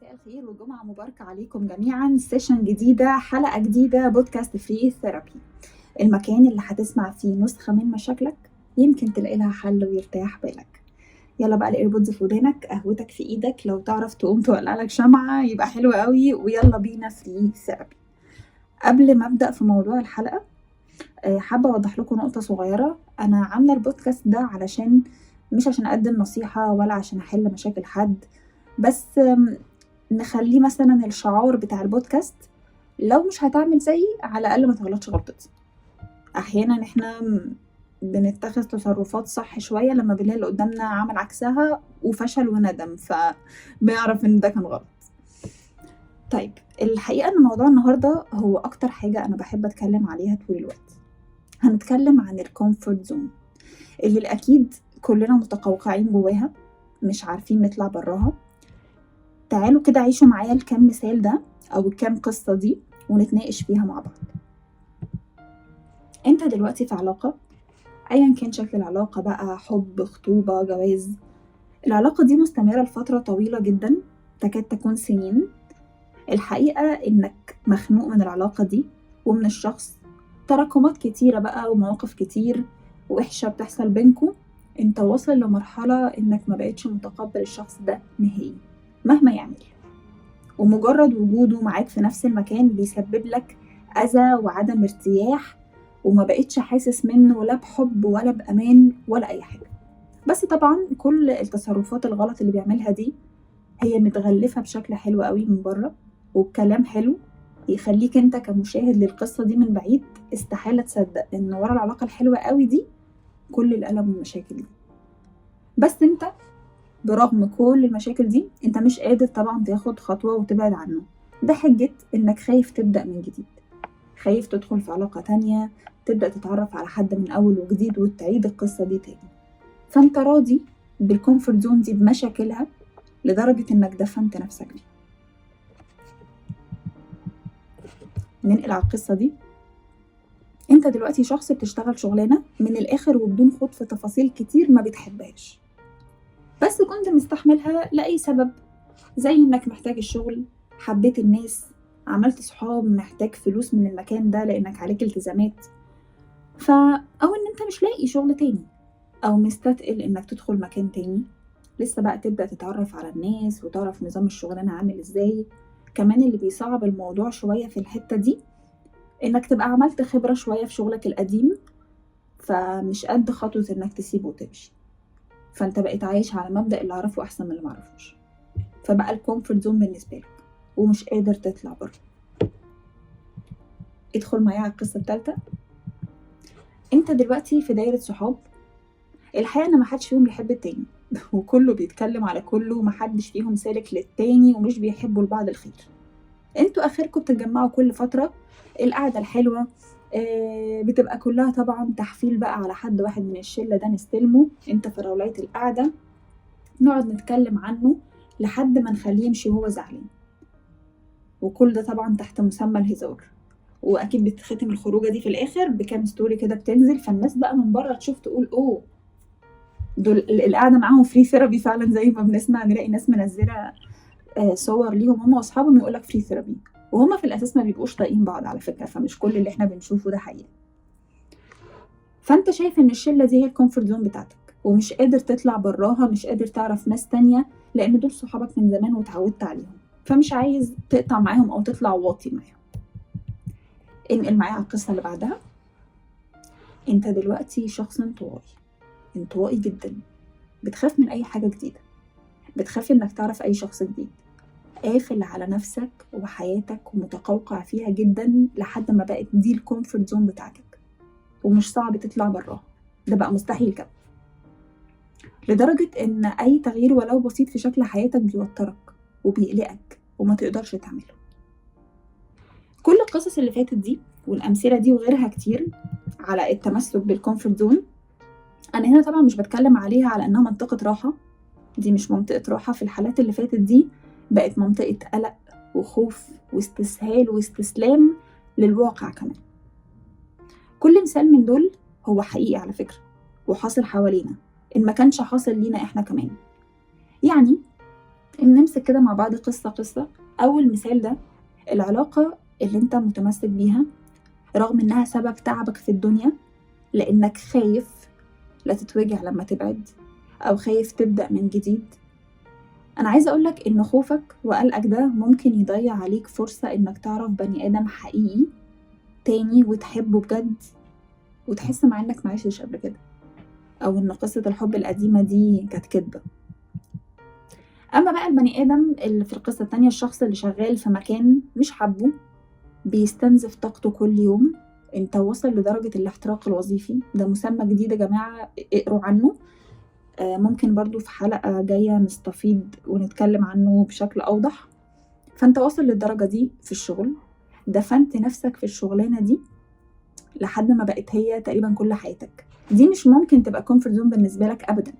مساء الخير وجمعة مباركة عليكم جميعا. سيشن جديدة، حلقة جديدة، بودكاست فري ثيرابي، المكان اللي هتسمع فيه نسخة من مشاكلك يمكن تلاقي لها حل ويرتاح بالك. يلا بقى الايربودز في ودانك، قهوتك في ايدك، لو تعرف تقوم تولع لك شمعة يبقى حلو قوي، ويلا بينا فري ثيرابي. قبل ما ابدأ في موضوع الحلقة حابة اوضح لكم نقطة صغيرة. انا عاملة البودكاست ده علشان مش عشان اقدم نصيحة ولا عشان احل مشاكل حد، بس نخليه مثلا الشعار بتاع البودكاست لو مش هتعمل زيي على الأقل ما تغلطش غلطتي. أحيانا احنا بنتخذ تصرفات صح شوية لما بنلاقي اللي قدامنا عمل عكسها وفشل وندم، فبنعرف ان ده كان غلط. طيب، الحقيقة ان موضوع النهاردة هو أكتر حاجة أنا بحب أتكلم عليها طول الوقت. هنتكلم عن الكومفورت زون اللي أكيد كلنا متقوقعين جواها، مش عارفين نطلع براها. تعالوا كده عيشوا معايا الكام مثال ده أو الكام قصة دي ونتناقش فيها مع بعض. انت دلوقتي في علاقة، ايا كان شكل العلاقة بقى، حب، خطوبة، جواز. العلاقة دي مستمرة لفترة طويلة جدا، تكاد تكون سنين. الحقيقة انك مخنوق من العلاقة دي ومن الشخص، تراكمات كتيرة بقى ومواقف كتير وحشة بتحصل بينكم. انت واصل لمرحلة انك ما بقتش متقبل الشخص ده نهائي مهما يعمل، ومجرد وجوده معاك في نفس المكان بيسبب لك أذى وعدم ارتياح، وما بقتش حاسس منه لا بحب ولا بأمان ولا أي حاجة. بس طبعا كل التصرفات الغلط اللي بيعملها دي هي متغلفة بشكل حلو قوي من بره وبكلام حلو يخليك انت كمشاهد للقصة دي من بعيد استحالة تصدق ان ورا العلاقة الحلوة قوي دي كل الألم والمشاكل دي. بس انت برغم كل المشاكل دي انت مش قادر طبعا تاخد خطوة وتبعد عنه، بحجة انك خايف تبدأ من جديد، خايف تدخل في علاقة تانية، تبدأ تتعرف على حد من أول وجديد وتعيد القصة دي تاني. فانت راضي بالكومفورت زون دي بمشاكلها لدرجة انك دفنت نفسك بيها. ننقل على القصة دي. انت دلوقتي شخص بتشتغل شغلانة من الآخر وبدون خوض في تفاصيل كتير ما بتحبهاش، بس كنت مستحملها لأي سبب، زي انك محتاج الشغل، حبيت الناس، عملت صحاب، محتاج فلوس من المكان ده لانك عليك التزامات، او ان انت مش لاقي شغل تاني، او مستثقل انك تدخل مكان تاني لسه بقى تبدأ تتعرف على الناس وتعرف نظام الشغلانة عامل ازاي. كمان اللي بيصعب الموضوع شوية في الحتة دي انك تبقى عملت خبرة شوية في شغلك القديم، فمش قد خطوة انك تسيبه وتمشي، فانت بقيت عايش على مبدأ اللي اعرفه احسن من اللي معرفوش، فبقى الكومفورت زون بالنسبة لك ومش قادر تطلع بره. ادخل معايا على القصة الثالثة. انت دلوقتي في دايرة صحاب، الحقيقة ان محدش فيهم بيحب التاني وكله بيتكلم على كله، محدش فيهم سالك للتاني ومش بيحبوا لبعض الخير. انتوا اخركم بتتجمعوا كل فترة، القعدة الحلوة بتبقى كلها طبعا تحفيل بقى على حد واحد من الشلة ده نستلمه انت في رولية القعدة، نقعد نتكلم عنه لحد ما نخليه يمشي وهو زعلان، وكل ده طبعا تحت مسمى الهزار. واكيد بتختم الخروجه دي في الاخر بكام ستوري كده بتنزل، فالناس بقى من بره تشوف تقول اوه دول القعده معاهم فري ثيرابي فعلا، زي ما بنسمع نلاقي ناس منزله صور ليهم هم واصحابهم يقول لك فري ثيرابي، وهم في الاساس ما بيبقوش طايقين بعض على فكره، فمش كل اللي احنا بنشوفه ده حقيقي. فانت شايف ان الشله دي هي الكومفورت زون بتاعتك ومش قادر تطلع براها، مش قادر تعرف ناس تانية لان دول صحابك من زمان وتعودت عليهم، فمش عايز تقطع معاهم او تطلع واطي معاهم. انقل معايا على القصة اللي بعدها. انت دلوقتي شخص انطوائي جدا، بتخاف من اي حاجة جديدة، بتخاف انك تعرف اي شخص جديد، قافل على نفسك وحياتك ومتقوقع فيها جدا لحد ما بقت دي الكومفورت زون بتاعتك ومش صعب تطلع براها، ده بقى مستحيل كده، لدرجة ان اي تغيير ولو بسيط في شكل حياتك بيوترك وبيقلقك وما تقدرش تعمله. كل القصص اللي فاتت دي والامثلة دي وغيرها كتير على التمسك بالكومفورت زون، انا هنا طبعا مش بتكلم عليها على انها منطقة راحة، دي مش منطقة راحة. في الحالات اللي فاتت دي بقت منطقة قلق وخوف واستسهال واستسلام للواقع كمان. كل مثال من دول هو حقيقي على فكرة وحاصل حوالينا، إن ما كانش حاصل لينا إحنا كمان. يعني نمسك كده مع بعض قصة. أول مثال ده العلاقة اللي انت متمسك بيها رغم انها سبب تعبك في الدنيا، لانك خايف لا تتوجع لما تبعد او خايف تبدأ من جديد. انا عايزة اقولك ان خوفك وقلقك ده ممكن يضيع عليك فرصة انك تعرف بني ادم حقيقي تاني وتحبه بجد، وتحس مع انك معيشتش قبل كده، او ان قصة الحب القديمة دي كانت كدبة. اما بقى البني ادم اللي في القصة التانية، الشخص اللي شغال في مكان مش حبه، بيستنزف طاقته كل يوم، انت وصل لدرجة الاحتراق الوظيفي. ده مسمى جديد يا جماعة، اقروا عنه. ممكن برضو في حلقة جاية نستفيد ونتكلم عنه بشكل أوضح. فانت واصل للدرجة دي في الشغل، دفنت نفسك في الشغلانة دي لحد ما بقت هي تقريبا كل حياتك. دي مش ممكن تبقى كومفورت زون بالنسبة لك أبدا،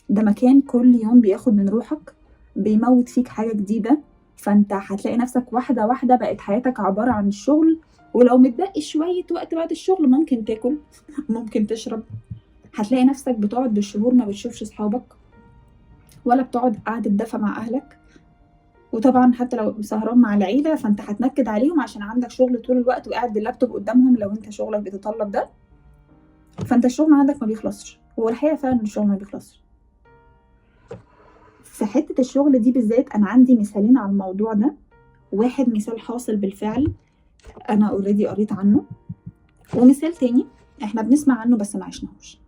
ده مكان كل يوم بياخد من روحك، بيموت فيك حاجة جديدة. فانت هتلاقي نفسك واحدة واحدة بقت حياتك عبارة عن الشغل، ولو متبقي شوية وقت بعد الشغل ممكن تاكل ممكن تشرب. هتلاقي نفسك بتقعد بالشهور ما بتشوفش صحابك، ولا بتقعد قعدة دفى مع أهلك. وطبعا حتى لو سهران مع العيلة فانت هتنكد عليهم عشان عندك شغل طول الوقت وقاعد باللابتوب قدامهم لو انت شغلك بيتطلب ده. فانت الشغل عندك ما بيخلصش، هو الحقيقة فعلا الشغل ما بيخلصش. في حتة الشغل دي بالذات أنا عندي مثالين على الموضوع ده. واحد مثال حاصل بالفعل أنا اوريدي قريت عنه، ومثال تاني احنا بنسمع عنه بس ما عشناهوش.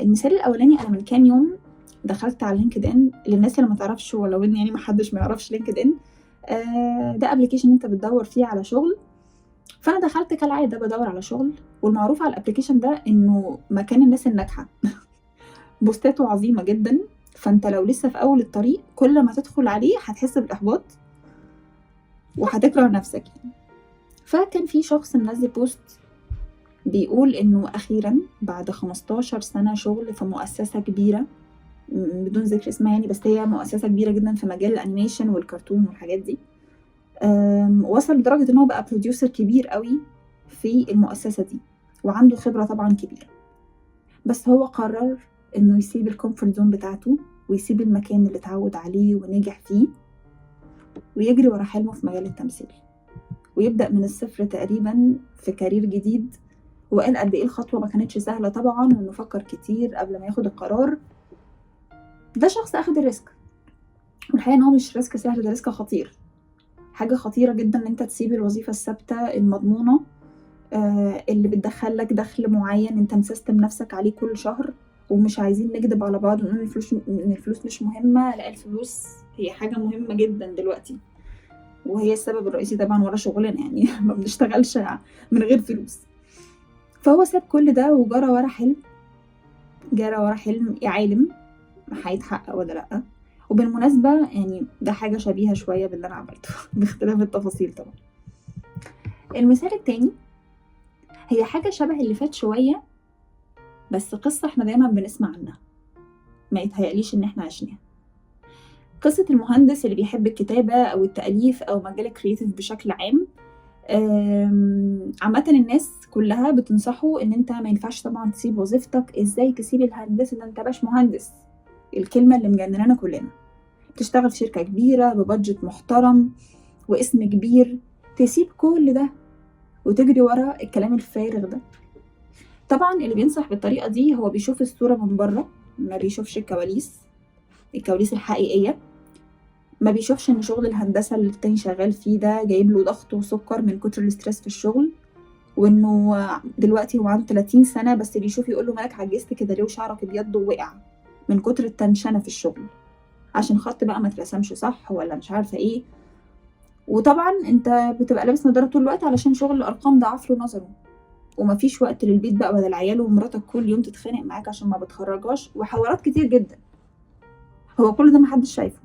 المثال الأولاني، أنا من كام يوم دخلت على لينكد إن. للناس اللي ما تعرفش، ولو إن يعني محدش ما يعرفش لينكد إن، ده ابلكيشن انت بتدور فيه على شغل. فأنا دخلت كالعادة بدور على شغل، والمعروف على الابلكيشن ده إنه مكان الناس الناجحة بوستاته عظيمة جدا. فانت لو لسه في اول الطريق كل ما تدخل عليه هتحس بالاحباط وهتكره نفسك يعني. فكان في شخص منزل بوست بيقول انه اخيرا بعد 15 سنة شغل في مؤسسة كبيرة، بدون ذكر اسمها يعني، بس هي مؤسسة كبيرة جدا في مجال الانيميشن والكرتون والحاجات دي، وصل لدرجة ان هو بقى بروديوسر كبير قوي في المؤسسة دي، وعنده خبرة طبعا كبيرة. بس هو قرر انه يسيب الكومفورت زون بتاعته، ويسيب المكان اللي اتعود عليه ونجح فيه، ويجري ورا حلمه في مجال التمثيل، ويبدأ من الصفر تقريبا في كارير جديد. وقال قد ايه الخطوة ما كانتش سهلة طبعا، وانه فكر كتير قبل ما ياخد القرار. ده شخص اخد الريسك، والحقيقة ان هو مش ريسك سهل، ده ريسك خطير. حاجة خطيرة جدا ان انت تسيب الوظيفة الثابتة المضمونة اللي بتدخلك دخل معين انت مسيستم نفسك عليه كل شهر. ومش عايزين نكذب على بعض ونقول ان الفلوس مش مهمة، لا الفلوس هي حاجة مهمة جدا دلوقتي، وهي السبب الرئيسي طبعا ورا شغلنا يعني ما بنشتغلش من غير فلوس. فهو ساب كل ده وجرى ورا حلم، جرى ورا حلم يا عالم هيتحقق ولا لأ. وبالمناسبة يعني ده حاجة شبيهة شوية باللي أنا عملته باختلاف التفاصيل طبعا. المثال التاني هي حاجة شبه اللي فات شوية، بس قصة احنا دايما بنسمع عنها، ما يتهيأليش ان احنا عشناها. قصة المهندس اللي بيحب الكتابة أو التأليف أو مجال الكرياتيف بشكل عام. عامة الناس كلها بتنصحه ان انت ما ينفعش طبعا تسيب وظيفتك. ازاي تسيب الهندسة ده انت باش مهندس؟ الكلمة اللي مجننانا كلنا. بتشتغل في شركة كبيرة ببادجت محترم واسم كبير، تسيب كل ده وتجري ورا الكلام الفارغ ده؟ طبعا اللي بينصح بالطريقة دي هو بيشوف الصورة من بره، ما بيشوفش الكواليس الحقيقية. ما بيشوفش ان شغل الهندسة اللي التاني شغال فيه ده جايب له ضغط وسكر من كتر الاسترس في الشغل، وانه دلوقتي هو عنده 30 سنة بس بيشوف يقول له مالك عجزت كده ليه وشعرك ابيض ووقع من كتر التنشنة في الشغل عشان خط بقى ما ترسمش صح ولا مش عارفة ايه. وطبعا انت بتبقى لابس نظارة طول الوقت علشان شغل الارقام ضعف له نظره، ومفيش وقت للبيت بقى ولا العيال، ومراتك كل يوم تتخانق معاك عشان ما بتخرجاش، وحوارات كتير جدا. هو كل ده محدش شايفه،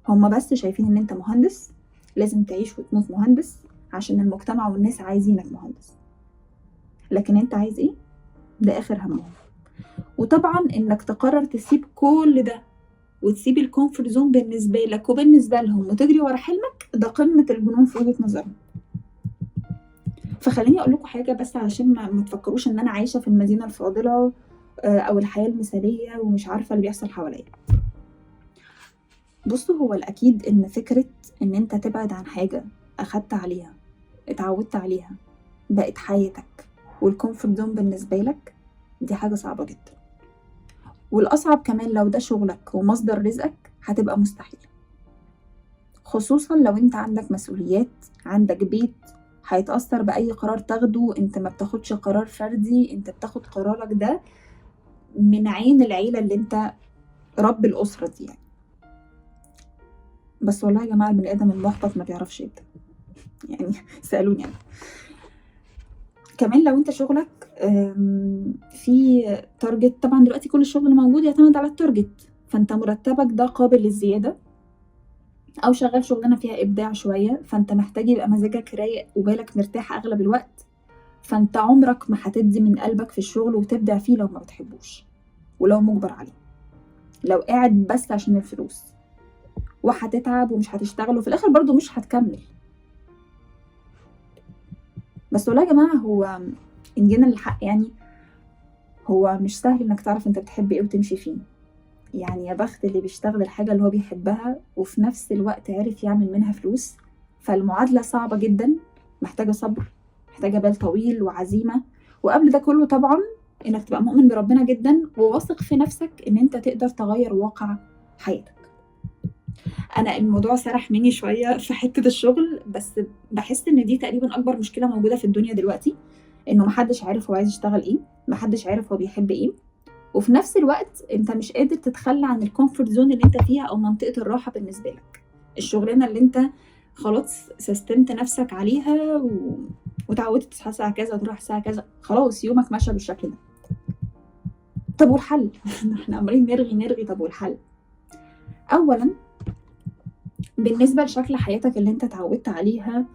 هما بس شايفين ان انت مهندس لازم تعيش وتموت مهندس عشان المجتمع والناس عايزينك مهندس. لكن انت عايز ايه؟ ده اخر همهم. وطبعا انك تقرر تسيب كل ده وتسيب الكومفورت زون بالنسبة لك وبالنسبة لهم وتجري ورا حلمك، ده قمة الجنون في وجهة نظرهم. فخليني اقول لكم حاجة بس علشان ما تفكروش ان انا عايشة في المدينة الفاضلة او الحياة المثالية ومش عارفة اللي بيحصل حواليا. بصوا، هو الأكيد إن فكرة إن أنت تبعد عن حاجة أخدت عليها، اتعودت عليها، بقت حياتك والكومفورت زون بالنسبة لك، دي حاجة صعبة جدا. والأصعب كمان لو ده شغلك ومصدر رزقك، هتبقى مستحيل، خصوصا لو انت عندك مسؤوليات، عندك بيت، هيتأثر بأي قرار تاخده. انت ما بتاخدش قرار فردي، انت بتاخد قرارك ده من عين العيلة اللي انت رب الأسرة دي يعني. بس والله يا جماعة، البني آدم المحبط ما بيعرفش يبدأ يعني سألوني يعني. كمان لو انت شغلك في تارجت، طبعا دلوقتي كل الشغل موجود يعتمد على التارجت، فانت مرتبك ده قابل للزيادة، او شغال شغلانة فيها ابداع شوية، فانت محتاج يبقى مزاجك رايق وبالك مرتاح اغلب الوقت. فانت عمرك ما هتدي من قلبك في الشغل وتبدع فيه لو ما بتحبوش، ولو مجبر عليه، لو قاعد بس عشان الفلوس، وهتتعب ومش هتشتغل وفي الاخر برضو مش هتكمل. بس والله يا جماعة، هو ان جينا للحق يعني، هو مش سهل انك تعرف انت بتحب ايه وتمشي فيه. يعني يا بخت اللي بيشتغل الحاجة اللي هو بيحبها وفي نفس الوقت عرف يعمل منها فلوس. فالمعادلة صعبة جدا، محتاجة صبر، محتاجة بال طويل وعزيمة، وقبل ده كله طبعا انك تبقى مؤمن بربنا جدا وواثق في نفسك ان انت تقدر تغير واقع حياتك. انا الموضوع سرح مني شوية في حتة الشغل، بس بحس ان دي تقريبا اكبر مشكلة موجودة في الدنيا دلوقتي، انه محدش عارف هو عايز يشتغل ايه، محدش عارف هو بيحب ايه، وفي نفس الوقت انت مش قادر تتخلى عن الكومفورت زون اللي انت فيها او منطقة الراحة بالنسبة لك، الشغلانة اللي انت خلاص سستمت نفسك عليها وتعودت تصحى الساعة كذا وتروح الساعة كذا، خلاص يومك ماشي بالشكل ده. طب والحل؟ احنا عمالين نرغي. طب والحل؟ اولا، بالنسبة لشكل حياتك اللي انت اتعودت عليها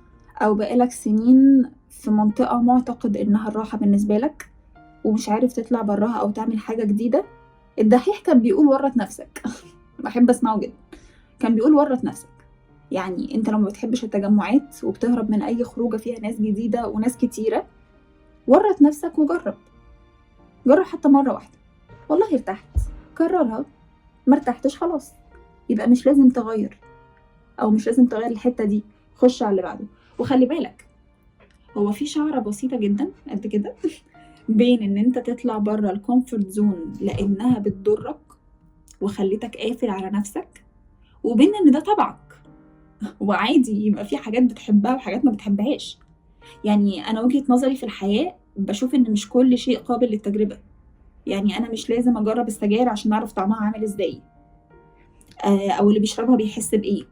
او بقالك سنين في منطقة معتقد انها الراحة بالنسبة لك ومش عارف تطلع براها او تعمل حاجة جديدة، الدحيح كان بيقول ورط نفسك. بحب اسمعه جدا. كان بيقول ورط نفسك. يعني انت لو ما بتحبش التجمعات وبتهرب من اي خروجه فيها ناس جديده وناس كتيره، ورط نفسك وجرب. جرب حتى مره واحده، والله ارتحت كررها، ما ارتحتش خلاص، يبقى مش لازم تغير، او مش لازم تغير الحته دي، خش على اللي بعده. وخلي بالك، هو في شعره بسيطه جدا قد كده بين ان انت تطلع بره الكومفورت زون لانها بتضرك وخليتك قافل على نفسك، وبين ان ده طبعك وعادي يبقى في حاجات بتحبها وحاجات ما بتحبهاش. يعني انا وجهة نظري في الحياة بشوف ان مش كل شيء قابل للتجربة. يعني انا مش لازم اجرب السجاير عشان اعرف طعمها عامل ازاي، او اللي بيشربها بيحس بايه.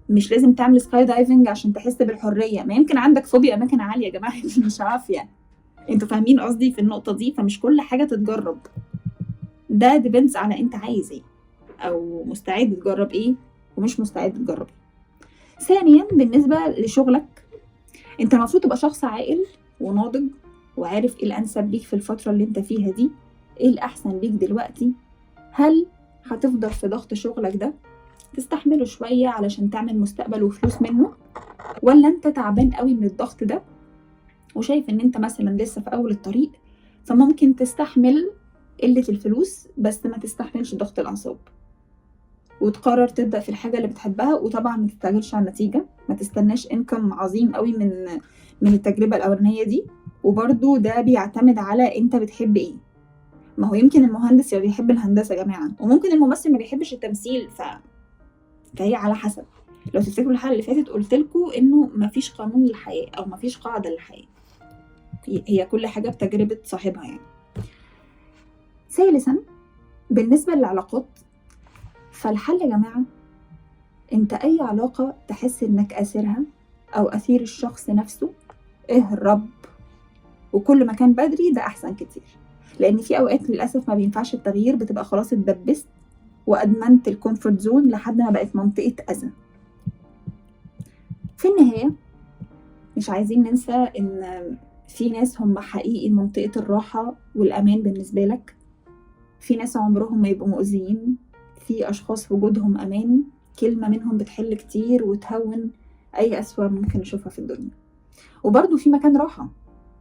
مش لازم تعمل سكاي دايفنج عشان تحس بالحرية، ما يمكن عندك فوبيا اماكن عالية يا جماعة. مش عارفة، انتوا فاهمين قصدي في النقطة دي؟ فمش كل حاجة تتجرب، ده ديبنس على انت عايز ايه او مستعد تجرب ايه ومش مستعد تجرب ايه. ثانيا، بالنسبة لشغلك، انت المفروض تبقى شخص عاقل وناضج وعارف ايه الانسب ليك في الفترة اللي انت فيها دي، ايه الاحسن ليك دلوقتي. هل هتفضل في ضغط شغلك ده تستحمله شوية علشان تعمل مستقبل وفلوس منه، ولا انت تعبان قوي من الضغط ده وشايف ان انت مثلا لسه في اول الطريق، فممكن تستحمل قلة الفلوس بس ما تستحملش ضغط الاعصاب، وتقرر تبدأ في الحاجة اللي بتحبها. وطبعا ما تستعجلش على النتيجة، ما تستناش انكم عظيم قوي من التجربة الأولانية دي. وبرضو ده بيعتمد على انت بتحب ايه. ما هو يمكن المهندس بيحب الهندسة يا جماعة، وممكن الممثل ما بيحبش التمثيل، فهي على حسب. لو تفتكروا الحلقة اللي فاتت قلتلكوا انه مفيش قانون للحياة او مفيش قاعدة للحياة، هي كل حاجة بتجربة صاحبها يعني. ثالثا، بالنسبة للعلاقات، فالحل يا جماعة، انت اي علاقة تحس انك اسيرها او اسير الشخص نفسه، اهرب. وكل ما كان بدري ده احسن كتير، لان في اوقات للاسف ما بينفعش التغيير، بتبقى خلاص اتدبست وادمنت الكومفورت زون لحد ما بقت منطقة اذى. في النهاية، مش عايزين ننسى ان في ناس هم حقيقي منطقة الراحة والامان بالنسبة لك، في ناس عمرهم ما يبقوا مؤذيين، في اشخاص وجودهم امان، كلمة منهم بتحل كتير وتهون اي اسوأ ممكن نشوفها في الدنيا. وبرضو في مكان راحة،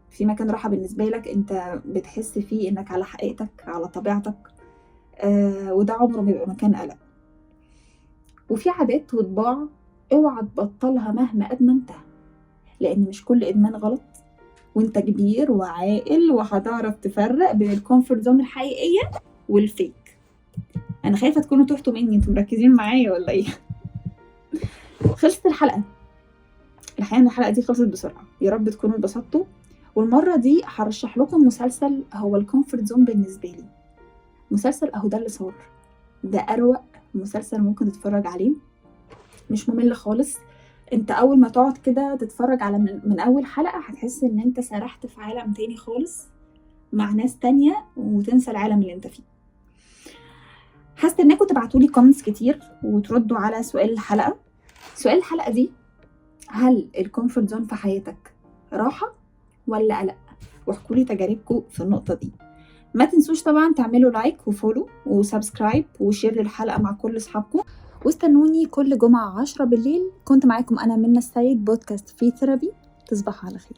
في مكان راحة بالنسبة لك انت بتحس فيه انك على حقيقتك على طبيعتك، وده عمره ما يبقى مكان قلق. وفي عادات وطباع اوعى تبطلها مهما ادمنتها، لان مش كل ادمان غلط، وانت كبير وعاقل وهتعرف تفرق بين الكومفورت زون الحقيقيه والفيك. انا خايفه تكونوا تهتوا مني، انتوا مركزين معايا ولا ايه؟ خلصت الحلقه. الحقيقه ان الحلقه دي خلصت بسرعه، يا رب تكونوا اتبسطتوا. والمره دي هرشح لكم مسلسل هو الكومفورت زون بالنسبه لي. مسلسل اهو ده اللي صار، ده اروق مسلسل ممكن تتفرج عليه، مش ممل خالص. انت اول ما تقعد كده تتفرج على من اول حلقة هتحس ان انت سرحت في عالم تاني خالص مع ناس تانية، وتنسى العالم اللي انت فيه. هستناكم تبعتولي كومنتس كتير وتردوا على سؤال الحلقة. سؤال الحلقة دي: هل الكومفورت زون في حياتك راحة ولا قلق؟ واحكولي تجاربكم في النقطة دي. ما تنسوش طبعا تعملوا لايك وفولو وسبسكرايب وشير للحلقة مع كل اصحابكم، واستنوني كل جمعة 10 بالليل. كنت معاكم أنا منى السيد، بودكاست في ثيرابي. تصبحوا على خير.